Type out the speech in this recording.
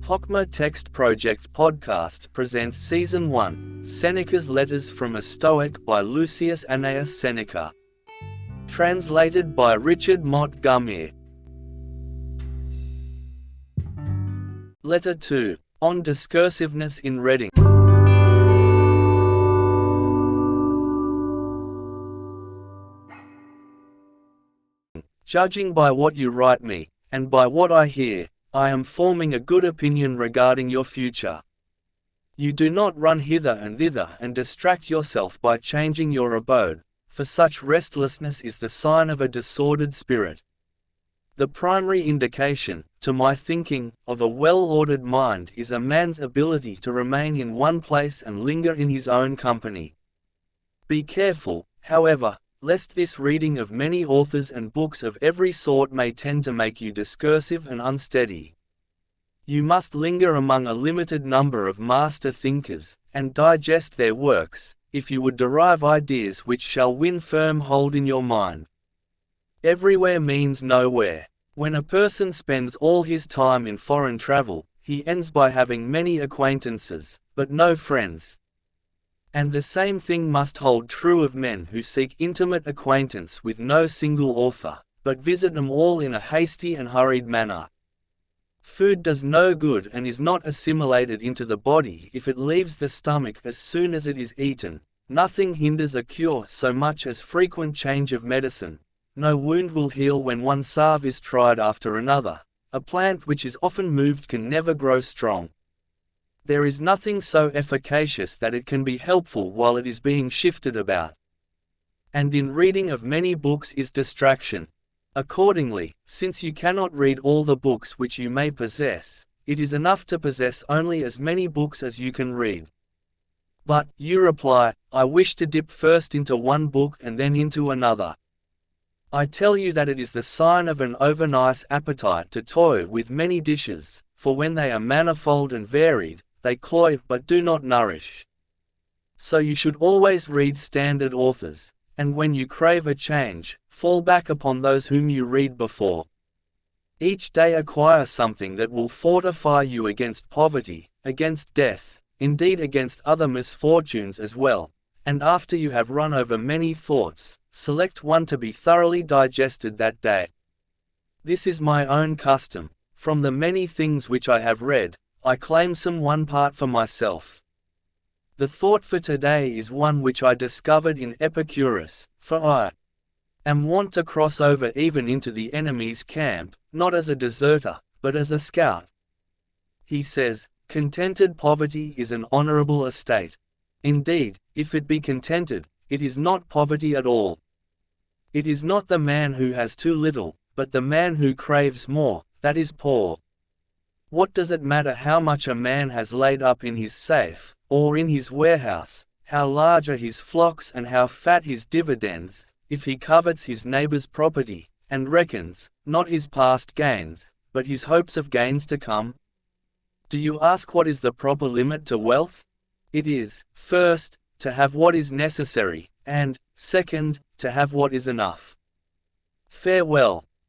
Hochma Text Project podcast presents Season 1, Seneca's Letters from a Stoic by Lucius Annaeus Seneca. Translated by Richard Montgomery. Letter 2, on Discursiveness in Reading. Judging by what you write me, and by what I hear, I am forming a good opinion regarding your future. You do not run hither and thither and distract yourself by changing your abode, for such restlessness is the sign of a disordered spirit. The primary indication, to my thinking, of a well-ordered mind is a man's ability to remain in one place and linger in his own company. Be careful, however, lest this reading of many authors and books of every sort may tend to make you discursive and unsteady. You must linger among a limited number of master thinkers, and digest their works, if you would derive ideas which shall win firm hold in your mind. Everywhere means nowhere. When a person spends all his time in foreign travel, he ends by having many acquaintances, but no friends. And the same thing must hold true of men who seek intimate acquaintance with no single author, but visit them all in a hasty and hurried manner. Food does no good and is not assimilated into the body if it leaves the stomach as soon as it is eaten. Nothing hinders a cure so much as frequent change of medicine. No wound will heal when one salve is tried after another. A plant which is often moved can never grow strong. There is nothing so efficacious that it can be helpful while it is being shifted about. And in reading of many books is distraction. Accordingly, since you cannot read all the books which you may possess, it is enough to possess only as many books as you can read. But, you reply, I wish to dip first into one book and then into another. I tell you that it is the sign of an overnice appetite to toy with many dishes, for when they are manifold and varied, they cloy but do not nourish. So you should always read standard authors, and when you crave a change, fall back upon those whom you read before. Each day acquire something that will fortify you against poverty, against death, indeed against other misfortunes as well, and after you have run over many thoughts, select one to be thoroughly digested that day. This is my own custom. From the many things which I have read, I claim some one part for myself. The thought for today is one which I discovered in Epicurus, for I am wont to cross over even into the enemy's camp, not as a deserter, but as a scout. He says, contented poverty is an honorable estate. Indeed, if it be contented, it is not poverty at all. It is not the man who has too little, but the man who craves more, that is poor. What does it matter how much a man has laid up in his safe, or in his warehouse, how large are his flocks and how fat his dividends, if he covets his neighbor's property, and reckons, not his past gains, but his hopes of gains to come? Do you ask what is the proper limit to wealth? It is, first, to have what is necessary, and, second, to have what is enough. Farewell.